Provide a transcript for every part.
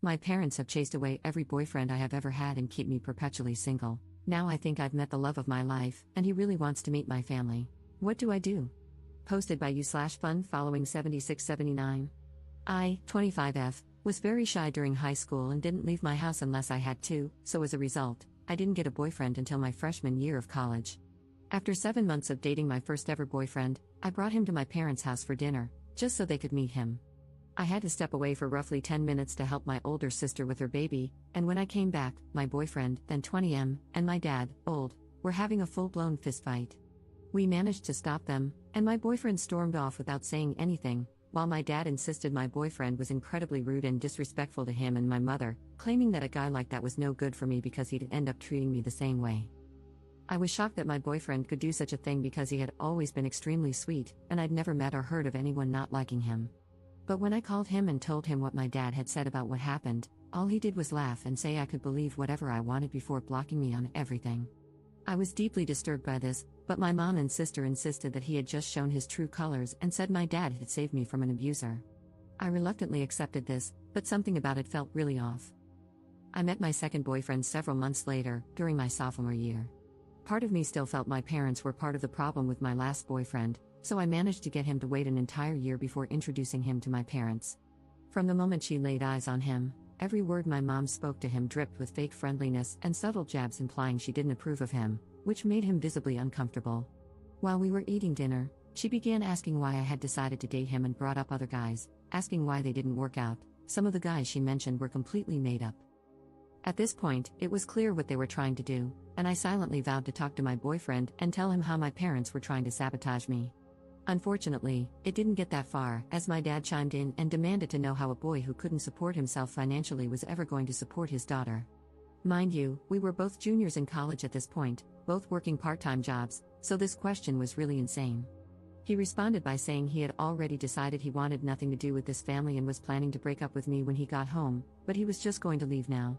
My parents have chased away every boyfriend I have ever had and keep me perpetually single. Now I think I've met the love of my life, and he really wants to meet my family. What do I do? Posted by you/fun following 7679. I, 25F, was very shy during high school and didn't leave my house unless I had to, so as a result, I didn't get a boyfriend until my freshman year of college. After 7 months of dating my first ever boyfriend, I brought him to my parents' house for dinner, just so they could meet him. I had to step away for roughly 10 minutes to help my older sister with her baby, and when I came back, my boyfriend, then 20M, and my dad, old, were having a full-blown fistfight. We managed to stop them, and my boyfriend stormed off without saying anything, while my dad insisted my boyfriend was incredibly rude and disrespectful to him and my mother, claiming that a guy like that was no good for me because he'd end up treating me the same way. I was shocked that my boyfriend could do such a thing because he had always been extremely sweet, and I'd never met or heard of anyone not liking him. But when I called him and told him what my dad had said about what happened, all he did was laugh and say I could believe whatever I wanted before blocking me on everything. I was deeply disturbed by this, but my mom and sister insisted that he had just shown his true colors and said my dad had saved me from an abuser. I reluctantly accepted this, but something about it felt really off. I met my second boyfriend several months later, during my sophomore year. Part of me still felt my parents were part of the problem with my last boyfriend, so I managed to get him to wait an entire year before introducing him to my parents. From the moment she laid eyes on him, every word my mom spoke to him dripped with fake friendliness and subtle jabs implying she didn't approve of him, which made him visibly uncomfortable. While we were eating dinner, she began asking why I had decided to date him and brought up other guys, asking why they didn't work out. Some of the guys she mentioned were completely made up. At this point, it was clear what they were trying to do, and I silently vowed to talk to my boyfriend and tell him how my parents were trying to sabotage me. Unfortunately, it didn't get that far, as my dad chimed in and demanded to know how a boy who couldn't support himself financially was ever going to support his daughter. Mind you, we were both juniors in college at this point, both working part-time jobs, so this question was really insane. He responded by saying he had already decided he wanted nothing to do with this family and was planning to break up with me when he got home, but he was just going to leave now.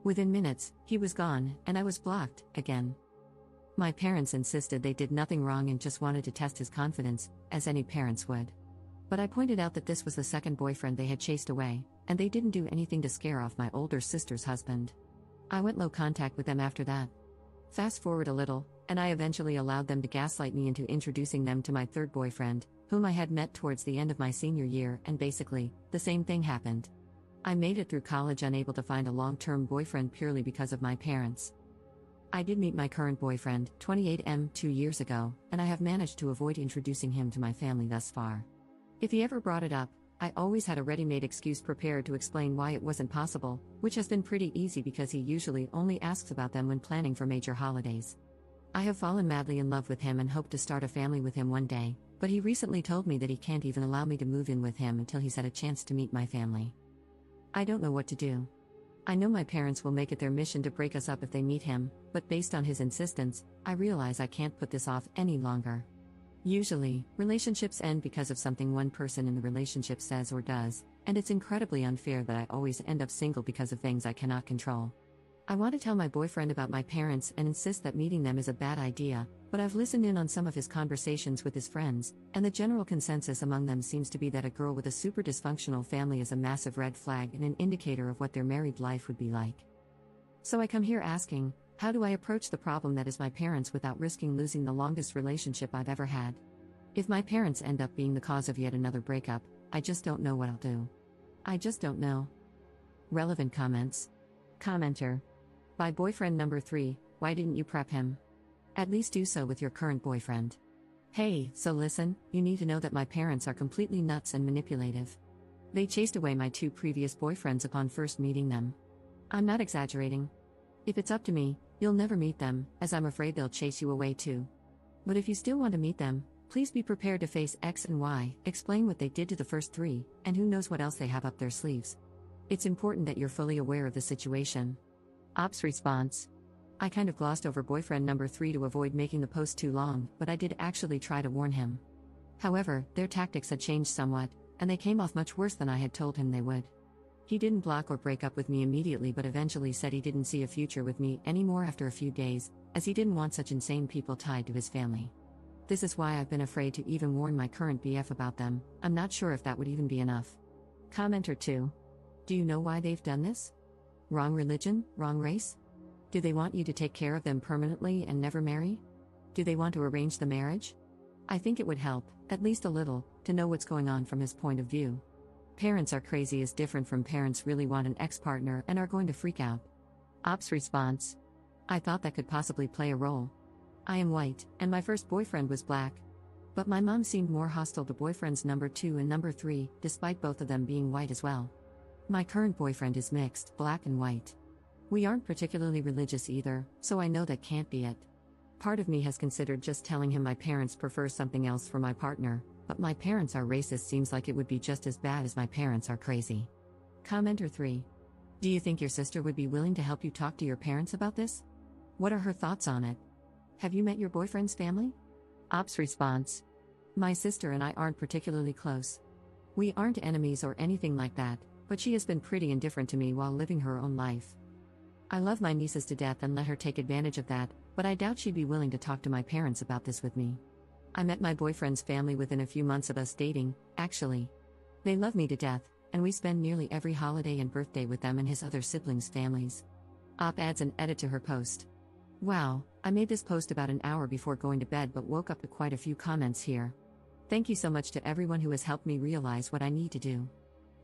Within minutes, he was gone, and I was blocked, again. My parents insisted they did nothing wrong and just wanted to test his confidence, as any parents would. But I pointed out that this was the second boyfriend they had chased away, and they didn't do anything to scare off my older sister's husband. I went low contact with them after that. Fast forward a little, and I eventually allowed them to gaslight me into introducing them to my third boyfriend, whom I had met towards the end of my senior year, and basically, the same thing happened. I made it through college unable to find a long-term boyfriend purely because of my parents. I did meet my current boyfriend, 28M, 2 years ago, and I have managed to avoid introducing him to my family thus far. If he ever brought it up, I always had a ready-made excuse prepared to explain why it wasn't possible, which has been pretty easy because he usually only asks about them when planning for major holidays. I have fallen madly in love with him and hope to start a family with him one day, but he recently told me that he can't even allow me to move in with him until he's had a chance to meet my family. I don't know what to do. I know my parents will make it their mission to break us up if they meet him, but based on his insistence, I realize I can't put this off any longer. Usually, relationships end because of something one person in the relationship says or does, and it's incredibly unfair that I always end up single because of things I cannot control. I want to tell my boyfriend about my parents and insist that meeting them is a bad idea, but I've listened in on some of his conversations with his friends, and the general consensus among them seems to be that a girl with a super dysfunctional family is a massive red flag and an indicator of what their married life would be like. So I come here asking, how do I approach the problem that is my parents without risking losing the longest relationship I've ever had? If my parents end up being the cause of yet another breakup, I just don't know what I'll do. I just don't know. Relevant comments. Commenter. By boyfriend number 3, why didn't you prep him? At least do so with your current boyfriend. Hey, so listen, you need to know that my parents are completely nuts and manipulative. They chased away my 2 previous boyfriends upon first meeting them. I'm not exaggerating. If it's up to me, you'll never meet them, as I'm afraid they'll chase you away too. But if you still want to meet them, please be prepared to face X and Y, explain what they did to the first 3, and who knows what else they have up their sleeves. It's important that you're fully aware of the situation. Ops response. I kind of glossed over boyfriend number 3 to avoid making the post too long, but I did actually try to warn him. However, their tactics had changed somewhat, and they came off much worse than I had told him they would. He didn't block or break up with me immediately but eventually said he didn't see a future with me anymore after a few days, as he didn't want such insane people tied to his family. This is why I've been afraid to even warn my current BF about them. I'm not sure if that would even be enough. Commenter 2. Do you know why they've done this? Wrong religion, wrong race? Do they want you to take care of them permanently and never marry? Do they want to arrange the marriage? I think it would help, at least a little, to know what's going on from his point of view. Parents are crazy is different from parents really want an ex-partner and are going to freak out. Op's response. I thought that could possibly play a role. I am white, and my first boyfriend was black. But my mom seemed more hostile to boyfriends number 2 and number 3, despite both of them being white as well. My current boyfriend is mixed, black and white. We aren't particularly religious either, so I know that can't be it. Part of me has considered just telling him my parents prefer something else for my partner, but my parents are racist seems like it would be just as bad as my parents are crazy. Commenter 3. Do you think your sister would be willing to help you talk to your parents about this? What are her thoughts on it? Have you met your boyfriend's family? Op's response. My sister and I aren't particularly close. We aren't enemies or anything like that, but she has been pretty indifferent to me while living her own life. I love my nieces to death and let her take advantage of that, but I doubt she'd be willing to talk to my parents about this with me. I met my boyfriend's family within a few months of us dating, actually. They love me to death, and we spend nearly every holiday and birthday with them and his other siblings' families. Op adds an edit to her post. Wow, I made this post about an hour before going to bed but woke up to quite a few comments here. Thank you so much to everyone who has helped me realize what I need to do.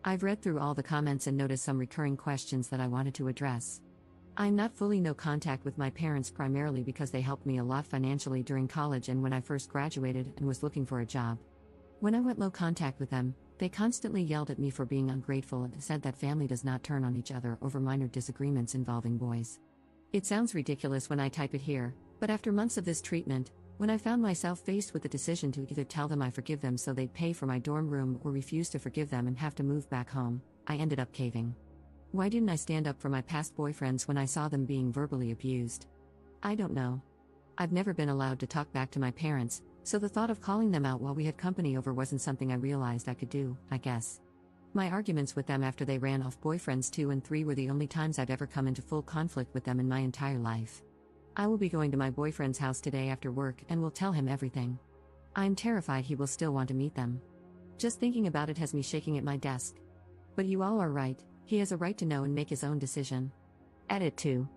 I've read through all the comments and noticed some recurring questions that I wanted to address. I'm not fully no contact with my parents primarily because they helped me a lot financially during college and when I first graduated and was looking for a job. When I went low contact with them, they constantly yelled at me for being ungrateful and said that family does not turn on each other over minor disagreements involving boys. It sounds ridiculous when I type it here, but after months of this treatment, when I found myself faced with the decision to either tell them I forgive them so they'd pay for my dorm room or refuse to forgive them and have to move back home, I ended up caving. Why didn't I stand up for my past boyfriends when I saw them being verbally abused? I don't know. I've never been allowed to talk back to my parents, so the thought of calling them out while we had company over wasn't something I realized I could do, I guess. My arguments with them after they ran off boyfriends 2 and 3 were the only times I've ever come into full conflict with them in my entire life. I will be going to my boyfriend's house today after work and will tell him everything. I'm terrified he will still want to meet them. Just thinking about it has me shaking at my desk. But you all are right. He has a right to know and make his own decision. Edit 2.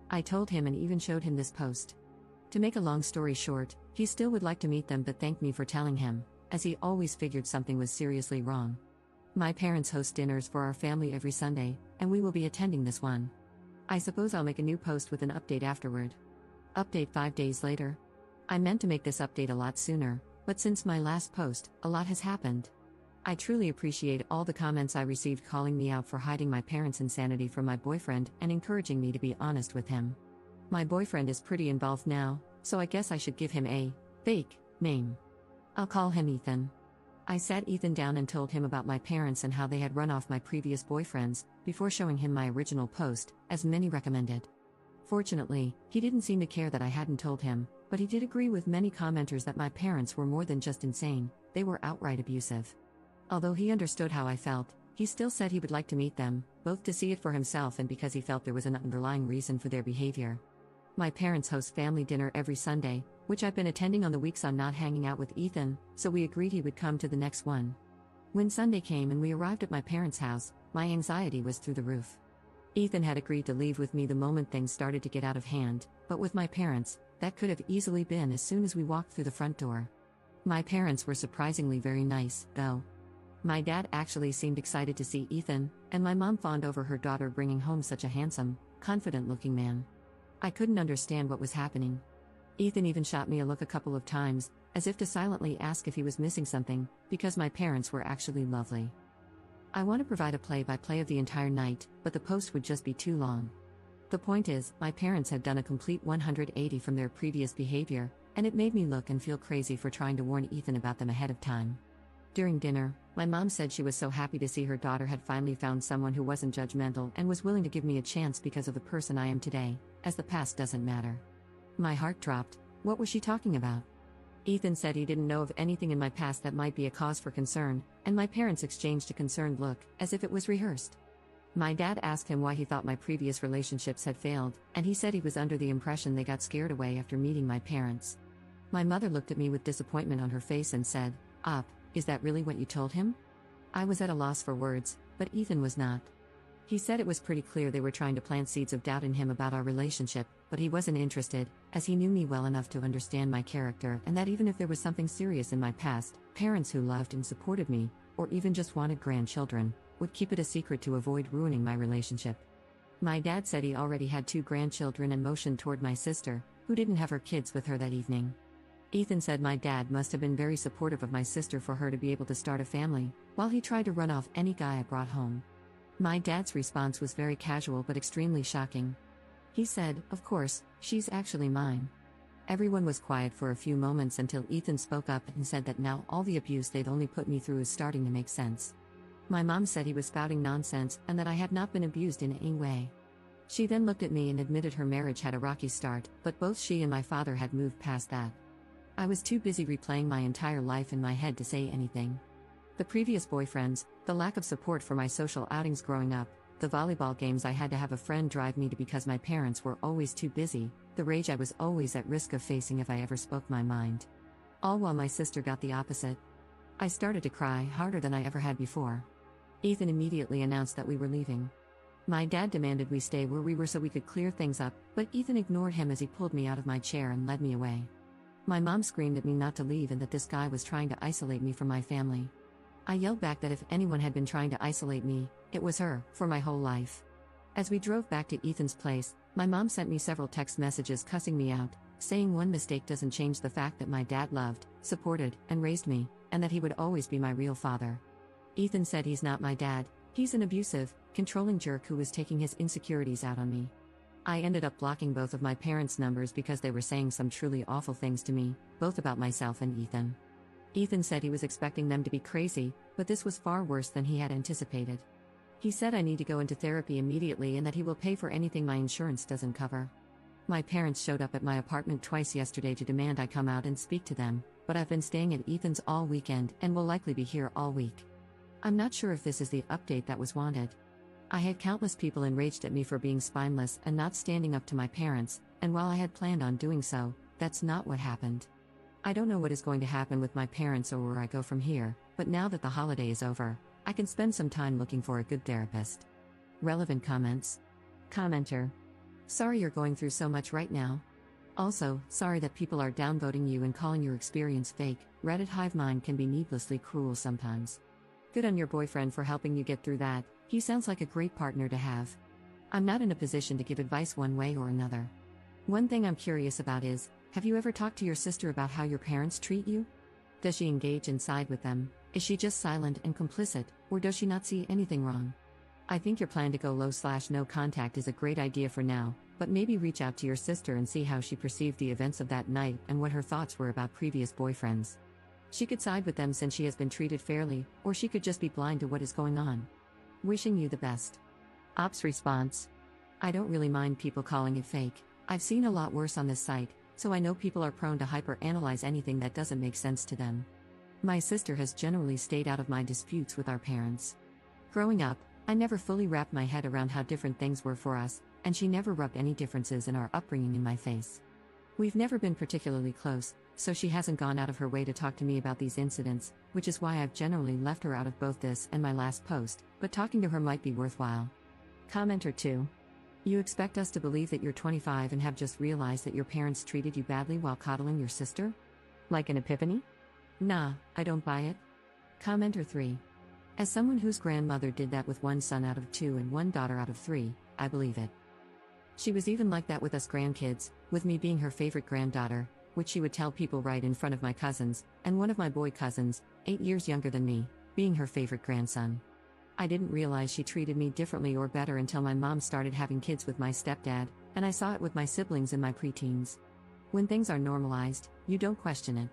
I told him and even showed him this post. To make a long story short, he still would like to meet them but thanked me for telling him, as he always figured something was seriously wrong. My parents host dinners for our family every Sunday, and we will be attending this one. I suppose I'll make a new post with an update afterward. Update 5 days later. I meant to make this update a lot sooner, but since my last post, a lot has happened. I truly appreciate all the comments I received calling me out for hiding my parents' insanity from my boyfriend and encouraging me to be honest with him. My boyfriend is pretty involved now, so I guess I should give him a fake name. I'll call him Ethan. I sat Ethan down and told him about my parents and how they had run off my previous boyfriends, before showing him my original post, as many recommended. Fortunately, he didn't seem to care that I hadn't told him, but he did agree with many commenters that my parents were more than just insane, they were outright abusive. Although he understood how I felt, he still said he would like to meet them, both to see it for himself and because he felt there was an underlying reason for their behavior. My parents host family dinner every Sunday, which I've been attending on the weeks I'm not hanging out with Ethan, so we agreed he would come to the next one. When Sunday came and we arrived at my parents' house, my anxiety was through the roof. Ethan had agreed to leave with me the moment things started to get out of hand, but with my parents, that could have easily been as soon as we walked through the front door. My parents were surprisingly very nice, though. My dad actually seemed excited to see Ethan, and my mom fawned over her daughter bringing home such a handsome, confident-looking man. I couldn't understand what was happening. Ethan even shot me a look a couple of times, as if to silently ask if he was missing something, because my parents were actually lovely. I want to provide a play-by-play of the entire night, but the post would just be too long. The point is, my parents had done a complete 180 from their previous behavior, and it made me look and feel crazy for trying to warn Ethan about them ahead of time. During dinner, my mom said she was so happy to see her daughter had finally found someone who wasn't judgmental and was willing to give me a chance because of the person I am today, as the past doesn't matter. My heart dropped. What was she talking about? Ethan said he didn't know of anything in my past that might be a cause for concern, and my parents exchanged a concerned look, as if it was rehearsed. My dad asked him why he thought my previous relationships had failed, and he said he was under the impression they got scared away after meeting my parents. My mother looked at me with disappointment on her face and said, "Op, is that really what you told him?" I was at a loss for words, but Ethan was not. He said it was pretty clear they were trying to plant seeds of doubt in him about our relationship, but he wasn't interested, as he knew me well enough to understand my character and that even if there was something serious in my past, parents who loved and supported me, or even just wanted grandchildren, would keep it a secret to avoid ruining my relationship. My dad said he already had 2 grandchildren and motioned toward my sister, who didn't have her kids with her that evening. Ethan said my dad must have been very supportive of my sister for her to be able to start a family, while he tried to run off any guy I brought home. My dad's response was very casual but extremely shocking. He said, "Of course, she's actually mine." Everyone was quiet for a few moments until Ethan spoke up and said that now all the abuse they'd only put me through is starting to make sense. My mom said he was spouting nonsense and that I had not been abused in any way. She then looked at me and admitted her marriage had a rocky start, but both she and my father had moved past that. I was too busy replaying my entire life in my head to say anything. The previous boyfriends, the lack of support for my social outings growing up, the volleyball games I had to have a friend drive me to because my parents were always too busy, the rage I was always at risk of facing if I ever spoke my mind. All while my sister got the opposite. I started to cry harder than I ever had before. Ethan immediately announced that we were leaving. My dad demanded we stay where we were so we could clear things up, but Ethan ignored him as he pulled me out of my chair and led me away. My mom screamed at me not to leave and that this guy was trying to isolate me from my family. I yelled back that if anyone had been trying to isolate me, it was her, for my whole life. As we drove back to Ethan's place, my mom sent me several text messages cussing me out, saying one mistake doesn't change the fact that my dad loved, supported, and raised me, and that he would always be my real father. Ethan said he's not my dad, he's an abusive, controlling jerk who was taking his insecurities out on me. I ended up blocking both of my parents' numbers because they were saying some truly awful things to me, both about myself and Ethan. Ethan said he was expecting them to be crazy, but this was far worse than he had anticipated. He said I need to go into therapy immediately and that he will pay for anything my insurance doesn't cover. My parents showed up at my apartment twice yesterday to demand I come out and speak to them, but I've been staying at Ethan's all weekend and will likely be here all week. I'm not sure if this is the update that was wanted. I had countless people enraged at me for being spineless and not standing up to my parents, and while I had planned on doing so, that's not what happened. I don't know what is going to happen with my parents or where I go from here, but now that the holiday is over, I can spend some time looking for a good therapist. Relevant comments. Commenter. Sorry you're going through so much right now. Also, sorry that people are downvoting you and calling your experience fake. Reddit hive mind can be needlessly cruel sometimes. Good on your boyfriend for helping you get through that, he sounds like a great partner to have. I'm not in a position to give advice one way or another. One thing I'm curious about is, have you ever talked to your sister about how your parents treat you? Does she engage and side with them? Is she just silent and complicit, or does she not see anything wrong? I think your plan to go low/no contact is a great idea for now, but maybe reach out to your sister and see how she perceived the events of that night and what her thoughts were about previous boyfriends. She could side with them since she has been treated fairly, or she could just be blind to what is going on. Wishing you the best. Ops response. I don't really mind people calling it fake. I've seen a lot worse on this site, so I know people are prone to hyper-analyze anything that doesn't make sense to them. My sister has generally stayed out of my disputes with our parents. Growing up, I never fully wrapped my head around how different things were for us, and she never rubbed any differences in our upbringing in my face. We've never been particularly close, so she hasn't gone out of her way to talk to me about these incidents, which is why I've generally left her out of both this and my last post, but talking to her might be worthwhile. Commenter 2. You expect us to believe that you're 25 and have just realized that your parents treated you badly while coddling your sister? Like an epiphany? Nah, I don't buy it. Commenter 3. As someone whose grandmother did that with one son out of 2 and one daughter out of 3, I believe it. She was even like that with us grandkids, with me being her favorite granddaughter, which she would tell people right in front of my cousins, and one of my boy cousins, 8 years younger than me, being her favorite grandson. I didn't realize she treated me differently or better until my mom started having kids with my stepdad, and I saw it with my siblings in my preteens. When things are normalized, you don't question it.